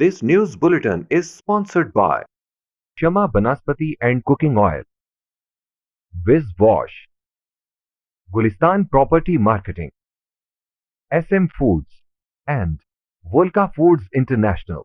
This news bulletin is sponsored by Shama Banaspati and Cooking Oil, Wiz Wash, Gulistan Property Marketing, SM Foods and Volca Foods International.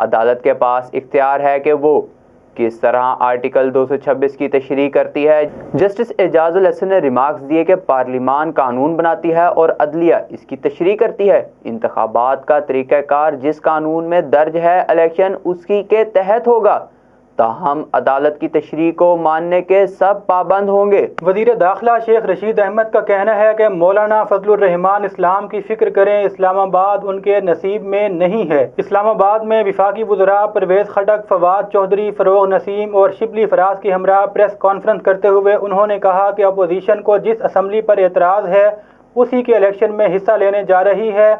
عدالت کے پاس اختیار ہے کہ وہ کس طرح آرٹیکل 226 کی تشریح کرتی ہے۔ جسٹس اعجاز الحسن نے ریمارکس دیے کہ پارلیمان قانون بناتی ہے اور عدلیہ اس کی تشریح کرتی ہے۔ انتخابات کا طریقہ کار جس قانون میں درج ہے الیکشن اسی کے تحت ہوگا، تاہم عدالت کی تشریح کو ماننے کے سب پابند ہوں گے۔ وزیر داخلہ شیخ رشید احمد کا کہنا ہے کہ مولانا فضل الرحمان اسلام کی فکر کریں، اسلام آباد ان کے نصیب میں نہیں ہے۔ اسلام آباد میں وفاقی وزراء پرویز خٹک، فواد چودھری، فروغ نسیم اور شبلی فراز کی ہمراہ پریس کانفرنس کرتے ہوئے انہوں نے کہا کہ اپوزیشن کو جس اسمبلی پر اعتراض ہے اسی کے الیکشن میں حصہ لینے جا رہی ہے،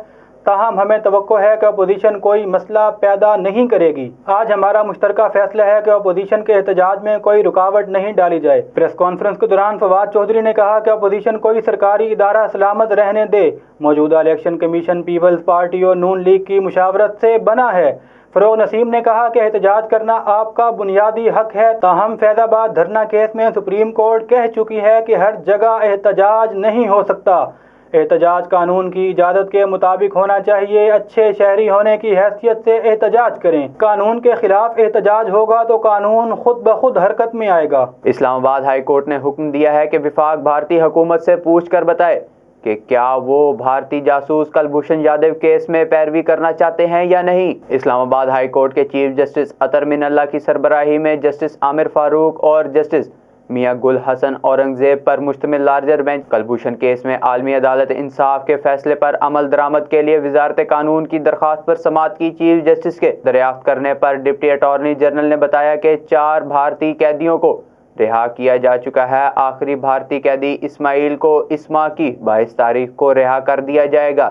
تاہم ہمیں توقع ہے کہ اپوزیشن کوئی مسئلہ پیدا نہیں کرے گی۔ آج ہمارا مشترکہ فیصلہ ہے کہ اپوزیشن کے احتجاج میں کوئی رکاوٹ نہیں ڈالی جائے۔ پریس کانفرنس کے دوران فواد چودھری نے کہا کہ اپوزیشن کوئی سرکاری ادارہ سلامت رہنے دے، موجودہ الیکشن کمیشن پیپلز پارٹی اور نون لیگ کی مشاورت سے بنا ہے۔ فروغ نسیم نے کہا کہ احتجاج کرنا آپ کا بنیادی حق ہے، تاہم فیض آباد دھرنا کیس میں سپریم کورٹ کہہ چکی ہے کہ ہر جگہ احتجاج نہیں ہو سکتا۔ احتجاج قانون کی اجازت کے مطابق ہونا چاہیے، اچھے شہری ہونے کی حیثیت سے احتجاج کریں۔ قانون کے خلاف احتجاج ہوگا تو قانون خود بخود حرکت میں آئے گا۔ اسلام آباد ہائی کورٹ نے حکم دیا ہے کہ وفاق بھارتی حکومت سے پوچھ کر بتائے کہ کیا وہ بھارتی جاسوس کلبھوشن یادو کیس میں پیروی کرنا چاہتے ہیں یا نہیں۔ اسلام آباد ہائی کورٹ کے چیف جسٹس اطہر من اللہ کی سربراہی میں جسٹس عامر فاروق اور جسٹس میاں گل حسن اورنگزیب پر مشتمل لارجر بینچ کلبھوشن کیس میں عالمی عدالت انصاف کے فیصلے پر عمل درآمد کے لیے وزارت قانون کی درخواست پر سماعت کی۔ چیف جسٹس کے دریافت کرنے پر ڈپٹی اٹارنی جنرل نے بتایا کہ 4 بھارتی قیدیوں کو رہا کیا جا چکا ہے۔ آخری بھارتی قیدی اسماعیل کو اس ماہ کی 22 تاریخ کو رہا کر دیا جائے گا۔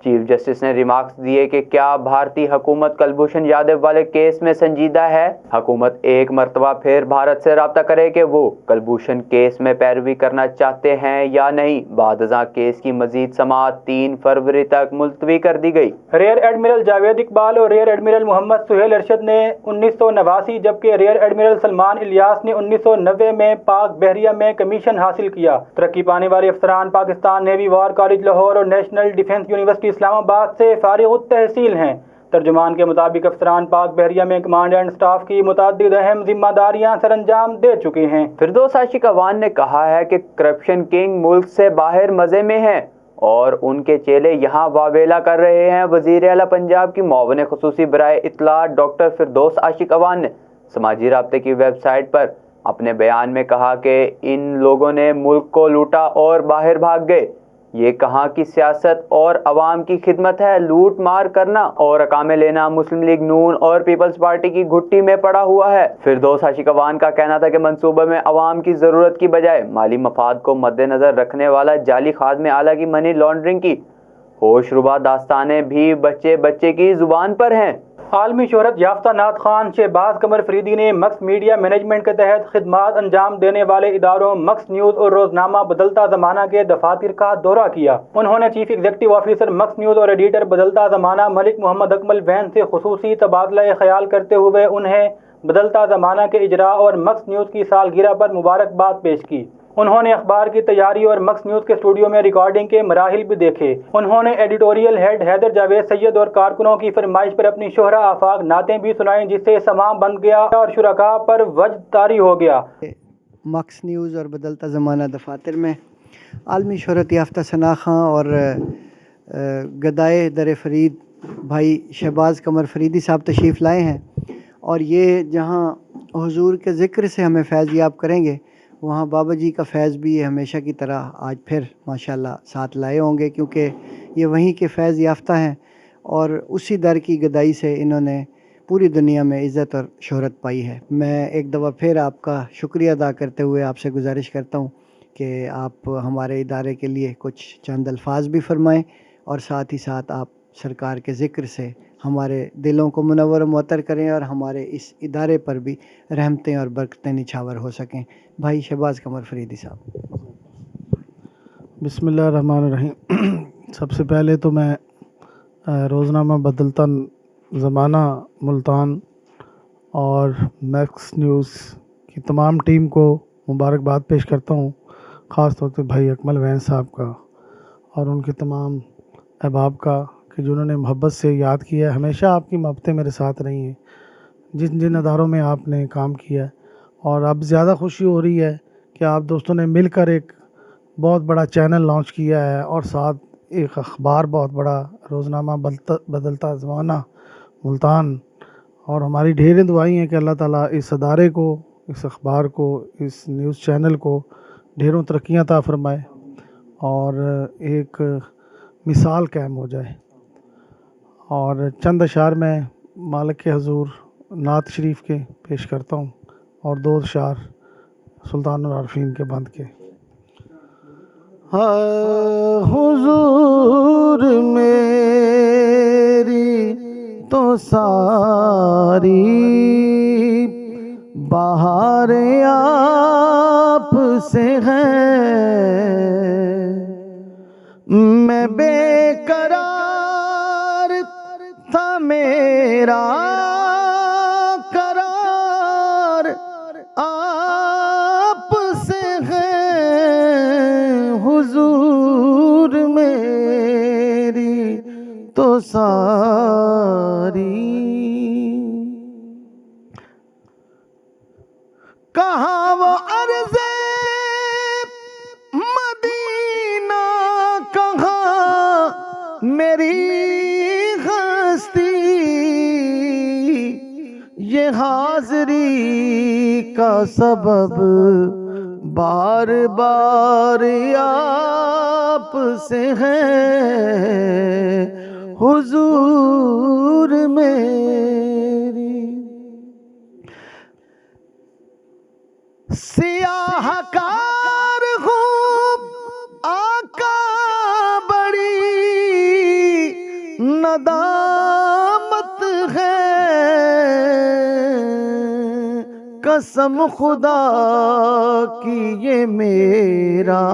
چیف جسٹس نے ریمارکس دیے کہ کیا بھارتی حکومت کلبھوشن یادو والے کیس میں سنجیدہ ہے۔ حکومت ایک مرتبہ پھر بھارت سے رابطہ کرے کہ وہ کلبھوشن کیس میں پیروی کرنا چاہتے ہیں یا نہیں۔ بعد ازاں کیس کی مزید سماعت 3 فروری تک ملتوی کر دی گئی۔ ریئر ایڈمرل جاوید اقبال اور ریئر ایڈمرل محمد سہیل ارشد نے 1989 جبکہ ریئر ایڈمرل سلمان الیاس نے 1990 میں پاک بحریہ میں کمیشن حاصل کیا۔ ترقی پانے والے افسران Pakistan navy war college Lahore اور نیشنل ڈیفنس یونیورسٹی اسلام آباد سے فارغ التحصیل ہیں۔ ترجمان کے مطابق افسران پاک بحریہ میں کمانڈ اینڈ سٹاف کی متعدد اہم ذمہ داریاں سر انجام دے چکے ہیں۔ فردوس عاشق اوان نے کہا ہے کہ کرپشن کنگ ملک سے باہر مزے میں ہیں اور ان کے چیلے یہاں واویلا کر رہے ہیں۔ وزیر اعلیٰ پنجاب کی معاون خصوصی برائے اطلاعات ڈاکٹر فردوس عاشق اوان نے سماجی رابطے کی ویب سائٹ پر اپنے بیان میں کہا کہ ان لوگوں نے ملک کو لوٹا اور باہر بھاگ گئے۔ یہ کہاں کی سیاست اور عوام کی خدمت ہے؟ لوٹ مار کرنا اور اقامے لینا مسلم لیگ نون اور پیپلز پارٹی کی گھٹی میں پڑا ہوا ہے۔ فردوس عاشق اوان کا کہنا تھا کہ منصوبے میں عوام کی ضرورت کی بجائے مالی مفاد کو مد نظر رکھنے والا جعلی خادم اعلیٰ کی منی لانڈرنگ کی ہوش ربا داستانیں بھی بچے بچے کی زبان پر ہیں۔ عالمی شہرت یافتہ نعت خوان شہباز قمر فریدی نے مکس میڈیا مینجمنٹ کے تحت خدمات انجام دینے والے اداروں مکس نیوز اور روزنامہ بدلتا زمانہ کے دفاتر کا دورہ کیا۔ انہوں نے chief executive officer mix news اور ایڈیٹر بدلتا زمانہ ملک محمد اکمل وین سے خصوصی تبادلہ خیال کرتے ہوئے انہیں بدلتا زمانہ کے اجراء اور مکس نیوز کی سالگرہ پر مبارکباد پیش کی۔ انہوں نے اخبار کی تیاری اور مکس نیوز کے اسٹوڈیو میں ریکارڈنگ کے مراحل بھی دیکھے۔ انہوں نے ایڈیٹوریل ہیڈ حیدر جاوید سید اور کارکنوں کی فرمائش پر اپنی شہرہ آفاق نعتیں بھی سنائیں، جس سے سماں بن گیا اور شرکاء پر وجد طاری ہو گیا۔ مکس نیوز اور بدلتا زمانہ دفاتر میں عالمی شہرت یافتہ ثنا خاں اور گدائے در فرید بھائی شہباز قمر فریدی صاحب تشریف لائے ہیں، اور یہ جہاں حضور کے ذکر سے ہمیں فیض یاب کریں گے، وہاں بابا جی کا فیض بھی ہمیشہ کی طرح آج پھر ماشاءاللہ ساتھ لائے ہوں گے، کیونکہ یہ وہیں کے فیض یافتہ ہیں اور اسی در کی گدائی سے انہوں نے پوری دنیا میں عزت اور شہرت پائی ہے۔ میں ایک دفعہ پھر آپ کا شکریہ ادا کرتے ہوئے آپ سے گزارش کرتا ہوں کہ آپ ہمارے ادارے کے لیے کچھ چند الفاظ بھی فرمائیں، اور ساتھ ہی ساتھ آپ سرکار کے ذکر سے ہمارے دلوں کو منور و معطر کریں اور ہمارے اس ادارے پر بھی رحمتیں اور برکتیں نچھاور ہو سکیں۔ بھائی شہباز قمر فریدی صاحب۔ بسم اللہ الرحمن الرحیم۔ سب سے پہلے تو میں روزنامہ بدلتا زمانہ ملتان اور میکس نیوز کی تمام ٹیم کو مبارکباد پیش کرتا ہوں، خاص طور پہ بھائی اکمل وین صاحب کا اور ان کے تمام احباب کا، کہ جنہوں نے محبت سے یاد کیا ہے. ہمیشہ آپ کی محبتیں میرے ساتھ رہی ہیں جن جن اداروں میں آپ نے کام کیا ہے. اور اب زیادہ خوشی ہو رہی ہے کہ آپ دوستوں نے مل کر ایک بہت بڑا چینل لانچ کیا ہے اور ساتھ ایک اخبار بہت بڑا روزنامہ بدلتا زمانہ ملتان. اور ہماری ڈھیریں دعائیں ہیں کہ اللہ تعالیٰ اس ادارے کو، اس اخبار کو، اس نیوز چینل کو ڈھیروں ترقیاں عطا فرمائے اور ایک مثال قائم ہو جائے. اور چند اشعار میں مالک کے حضور نعت شریف کے پیش کرتا ہوں اور 2 اشعار سلطان العارفین کے بند کے. حضور میری تو ساری بہار آپ سے ہے، میں بے قرار تھا میرا قرار آپ سے ہے. حضور میری تو ساری کہاں وہ عرض مدینہ، کہاں میری ہستی، یہ حاضری کا سبب بار بار آپ سے ہے. حضور میری سیاہ کار ہوں آقا، بڑی ندامت ہے، قسم خدا کی یہ میرا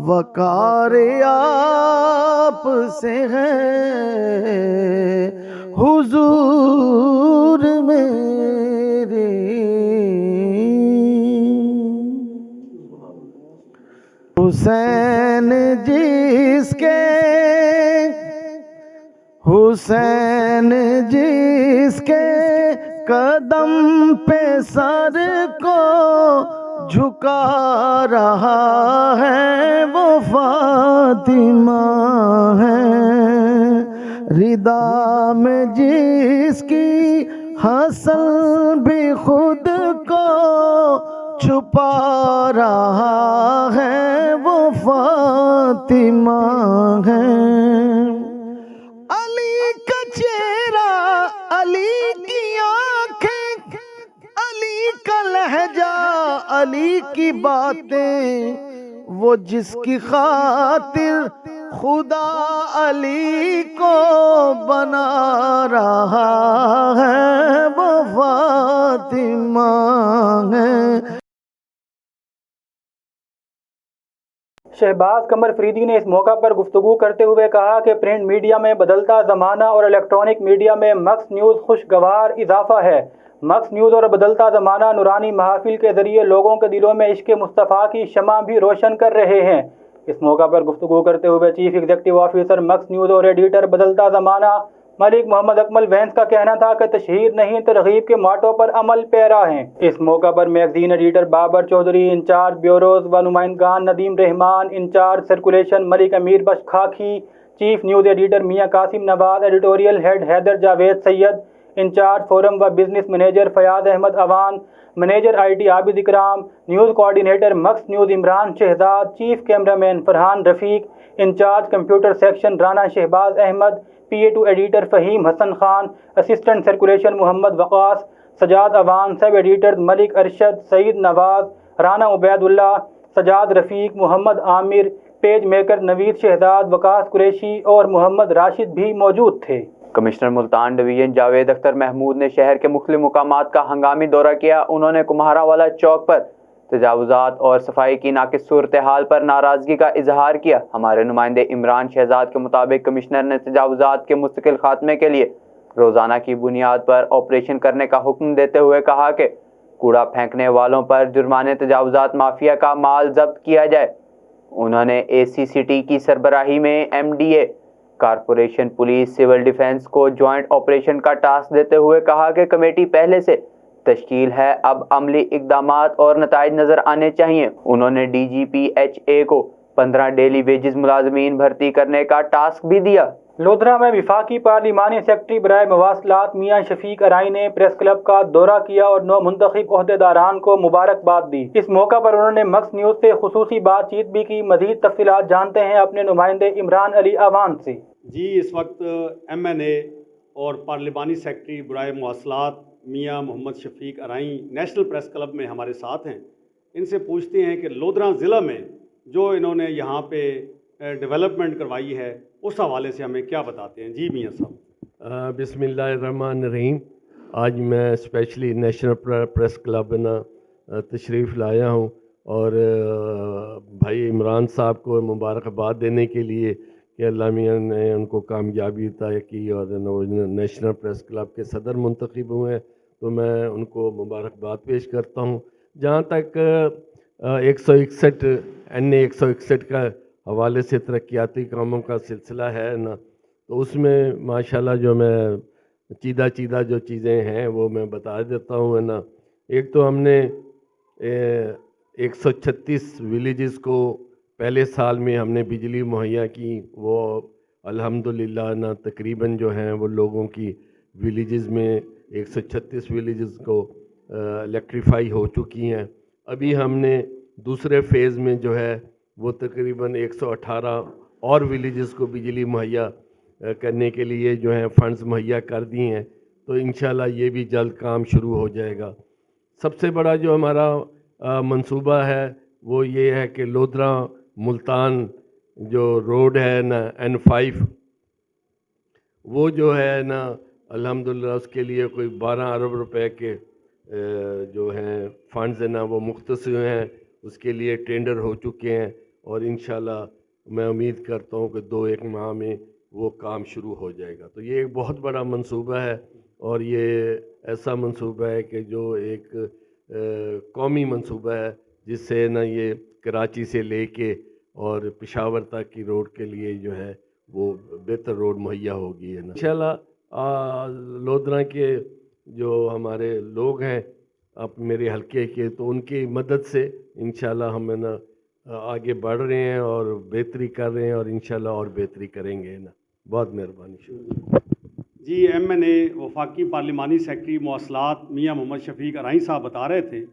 وقار آپ سے ہے. حضور میرے حسین جس کے قدم پہ سر کو جھکا رہا ہے وہ فاطمہ ہے. ردا میں جس کی حسن بھی خود کو چھپا رہا ہے وہ فاطمہ ہے. علی کا چہرہ، علی کی آنکھیں، علی کا لہجہ، علی کی باتیں، وہ جس کی خاطر خدا علی کو بنا رہا ہے وہ فاطمہ ہے. شہباز قمر فریدی نے اس موقع پر گفتگو کرتے ہوئے کہا کہ پرنٹ میڈیا میں بدلتا زمانہ اور الیکٹرانک میڈیا میں مکس نیوز خوشگوار اضافہ ہے. مکس نیوز اور بدلتا زمانہ نورانی محافل کے ذریعے لوگوں کے دلوں میں عشق مصطفیٰ کی شمع بھی روشن کر رہے ہیں. اس موقع پر گفتگو کرتے ہوئے chief executive officer mix news اور ایڈیٹر بدلتا زمانہ ملک محمد اکمل وینس کا کہنا تھا کہ تشہیر نہیں ترغیب کے ماٹو پر عمل پیرا ہیں. اس موقع پر magazine editor Babar Chaudhry, in charge bureaus و نمائندگان Nadeem Rehman, in charge circulation Malik Amir Bakhsh Khaki, chief news editor Mian Qasim Nawaz, editorial head Haider Javed Syed, in charge forum و business manager Fayyaz Ahmed Awan, manager I T Abid Ikram, news coordinator mix news Imran Shahzad, chief cameraman Farhan Rafiq, in charge computer section Rana Shahbaz Ahmed, P A to editor Faheem Hassan Khan, assistant circulation Muhammad Waqas, Sajjad Awan, sub editor Malik Arshad, Saeed Nawaz, Rana Ubaid Allah, Sajjad Rafiq, Muhammad Amir, page maker نوید شہزاد، وقاص قریشی اور محمد راشد بھی موجود تھے. Commissioner Multan division Javed Akhtar Mahmood نے شہر کے مختلف مقامات کا ہنگامی دورہ کیا. انہوں نے کمہارہ والا چوک پر تجاوزات اور صفائی کی ناقص صورتحال پر ناراضگی کا اظہار کیا. ہمارے نمائندے عمران شہزاد کے مطابق کمشنر نے تجاوزات کے مستقل خاتمے کے لیے روزانہ کی بنیاد پر آپریشن کرنے کا حکم دیتے ہوئے کہا کہ کوڑا پھینکنے والوں پر جرمانے تجاوزات مافیا کا مال ضبط کیا جائے. انہوں نے ACCT کی سربراہی میں MDA corporation police civil defence کو جوائنٹ آپریشن کا ٹاسک دیتے ہوئے کہا کہ کمیٹی پہلے سے تشکیل ہے، اب عملی اقدامات اور نتائج نظر آنے چاہیے۔ انہوں نے D G P H A کو 15 ڈیلی ویجز ملازمین بھرتی کرنے کا ٹاسک بھی دیا۔ لودھرا میں وفاقی پارلیمانی سیکرٹری برائے مواصلات میاں شفیق ارائی نے پریس کلب کا دورہ کیا اور نو منتخب عہدیداران کو مبارکباد دی۔ اس موقع پر انہوں نے مکس نیوز سے خصوصی بات چیت بھی کی۔ مزید تفصیلات جانتے ہیں اپنے نمائندے عمران علی آوان سے۔ جی، اس وقت ایم این اے اور پارلیمانی سیکرٹری برائے مواصلات میاں محمد شفیق ارائی نیشنل پریس کلب میں ہمارے ساتھ ہیں۔ ان سے پوچھتے ہیں کہ لودھرا ضلع میں جو انہوں نے یہاں پہ ڈیولپمنٹ کروائی ہے اس حوالے سے ہمیں کیا بتاتے ہیں۔ جی میاں صاحب۔ بسم اللہ الرحمن الرحیم۔ آج میں اسپیشلی نیشنل پریس کلب تشریف لایا ہوں اور بھائی عمران صاحب کو مبارکباد دینے کے لیے کہ اللہ میاں نے ان کو کامیابی عطا کی اور نیشنل پریس کلب کے صدر منتخب ہوئے ہیں، تو میں ان کو مبارکباد پیش کرتا ہوں۔ جہاں تک 161 NA 161 کا حوالے سے ترقیاتی کاموں کا سلسلہ ہے نا، تو اس میں ماشاءاللہ جو میں چیدہ جو چیزیں ہیں وہ میں بتا دیتا ہوں، ہے نا۔ ایک تو ہم نے 136 ولیجز کو پہلے سال میں ہم نے بجلی مہیا کی، وہ الحمدللہ نا تقریباً جو ہیں وہ لوگوں کی ولیجز میں 136 ولیجز کو الیکٹریفائی ہو چکی ہیں۔ ابھی ہم نے دوسرے فیز میں جو ہے وہ تقریباً 118 اور ولیجز کو بجلی مہیا کرنے کے لیے جو ہیں فنڈز مہیا کر دی ہیں، تو انشاءاللہ یہ بھی جلد کام شروع ہو جائے گا۔ سب سے بڑا جو ہمارا منصوبہ ہے وہ یہ ہے کہ لودھرا ملتان جو روڈ ہے نا N5، وہ جو ہے نا الحمدللہ اس کے لیے کوئی 12 ارب روپے کے جو ہیں فنڈز ہیں نا وہ مختص ہوئے ہیں، اس کے لیے ٹینڈر ہو چکے ہیں اور انشاءاللہ میں امید کرتا ہوں کہ 2-1 ماہ میں وہ کام شروع ہو جائے گا۔ تو یہ ایک بہت بڑا منصوبہ ہے اور یہ ایسا منصوبہ ہے کہ جو ایک قومی منصوبہ ہے، جس سے نا یہ کراچی سے لے کے اور پشاور تک کی روڈ کے لیے جو ہے وہ بہتر روڈ مہیا ہوگی، ہے نا۔ انشاءاللہ لودھرا کے جو ہمارے لوگ ہیں اب میرے حلقے کے، تو ان کی مدد سے انشاءاللہ ہم نا آگے بڑھ رہے ہیں اور بہتری کر رہے ہیں اور انشاءاللہ اور بہتری کریں گے نا۔ بہت مہربانی، شکریہ۔ جی، ایم این اے وفاقی پارلیمانی سیکرٹری مواصلات میاں محمد شفیق ارائی صاحب بتا رہے تھے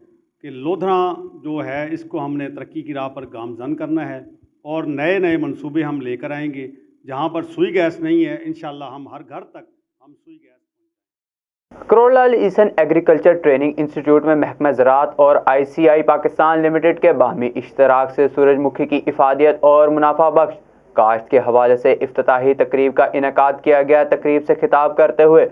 کہ لودھرا جو ہے اس کو ہم نے ترقی کی راہ پر گامزن کرنا ہے اور نئے منصوبے ہم لے کر آئیں گے۔ جہاں پر سوئی گیس نہیں ہے انشاءاللہ ہم ہر گھر تک ہم سوئی گیس۔ کرول لال ایسن ایگریکلچر ٹریننگ انسٹیٹیوٹ میں محکمہ زراعت اور ICI پاکستان لمیٹڈ کے باہمی اشتراک سے سورج مکھی کی افادیت اور منافع بخش کاشت کے حوالے سے افتتاحی تقریب کا انعقاد کیا گیا۔ تقریب سے خطاب کرتے ہوئے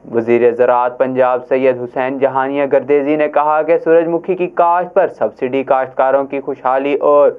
وزیر زراعت پنجاب سید حسین جہانیہ گردیزی نے کہا کہ سورج مکھی کی کاشت پر سبسڈی کاشتکاروں کی خوشحالی اور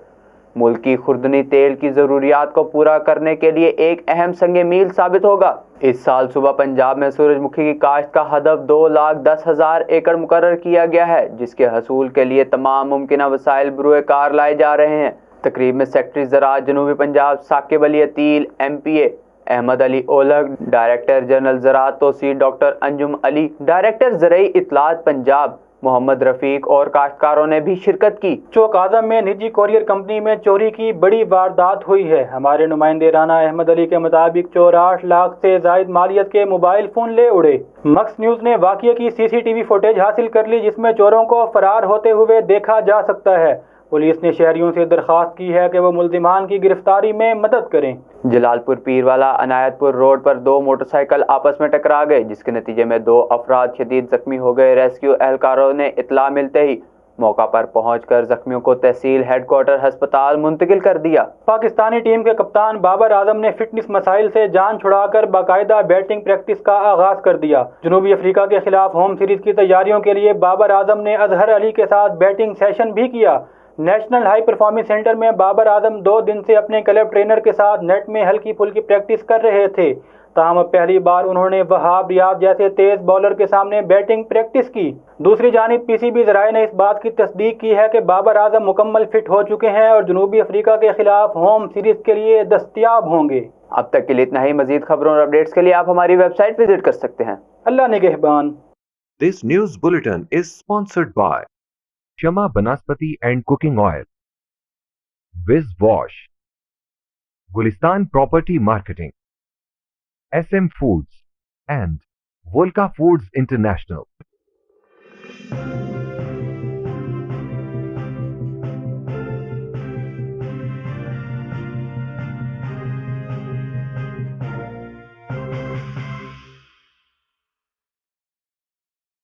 ملکی خوردنی تیل کی ضروریات کو پورا کرنے کے لیے ایک اہم سنگ میل ثابت ہوگا۔ اس سال صوبہ پنجاب میں سورج مکھی کی کاشت کا ہدف 2,10,000 ایکڑ مقرر کیا گیا ہے، جس کے حصول کے لیے تمام ممکنہ وسائل بروئے کار لائے جا رہے ہیں۔ تقریب میں سیکرٹری زراعت جنوبی پنجاب ثاقب علی عتیل، MPA احمد علی اولگ، ڈائریکٹر جنرل زراعت توسیع ڈاکٹر انجم علی، ڈائریکٹر زرعی اطلاعات پنجاب محمد رفیق اور کاشتکاروں نے بھی شرکت کی۔ چوک اعظم میں نجی کوریئر کمپنی میں چوری کی بڑی واردات ہوئی ہے۔ ہمارے نمائندے رانا احمد علی کے مطابق چور 8 لاکھ سے زائد مالیت کے موبائل فون لے اڑے۔ مکس نیوز نے واقعے کی CCTV فوٹیج حاصل کر لی جس میں چوروں کو فرار ہوتے ہوئے دیکھا جا سکتا ہے۔ پولیس نے شہریوں سے درخواست کی ہے کہ وہ ملزمان کی گرفتاری میں مدد کریں۔ جلال پور پیروالا عنایت پور روڈ پر 2 موٹر سائیکل آپس میں ٹکرا گئے، جس کے نتیجے میں 2 افراد شدید زخمی ہو گئے۔ ریسکیو اہلکاروں نے اطلاع ملتے ہی موقع پر پہنچ کر زخمیوں کو تحصیل ہیڈ کوارٹر ہسپتال منتقل کر دیا۔ پاکستانی ٹیم کے کپتان بابر اعظم نے فٹنس مسائل سے جان چھڑا کر باقاعدہ بیٹنگ پریکٹس کا آغاز کر دیا۔ جنوبی افریقہ کے خلاف ہوم سیریز کی تیاریوں کے لیے بابر اعظم نے اظہر علی کے ساتھ بیٹنگ سیشن بھی کیا۔ نیشنل ہائی پرفارمنس سینٹر میں بابر اعظم 2 دن سے اپنے کلب ٹرینر کے ساتھ نیٹ میں ہلکی پھلکی پریکٹس کر رہے تھے تاہم پہلی بار انہوں نے وہاب ریاض جیسے تیز بولر کے سامنے بیٹنگ پریکٹس کی۔ دوسری جانب پی سی بی ذرائع نے اس بات کی تصدیق کی ہے کہ بابر اعظم مکمل فٹ ہو چکے ہیں اور جنوبی افریقہ کے خلاف ہوم سیریز کے لیے دستیاب ہوں گے۔ اب تک کے لیے اتنا ہی۔ مزید خبروں اور اپڈیٹس کے لیے آپ ہماری ویب سائٹ وزٹ کر سکتے ہیں۔ اللہ نگہبان۔ This news bulletin is sponsored by Shama Banaspati and Cooking Oil, Viz Wash, Gulistan Property Marketing, SM Foods and Volca Foods International.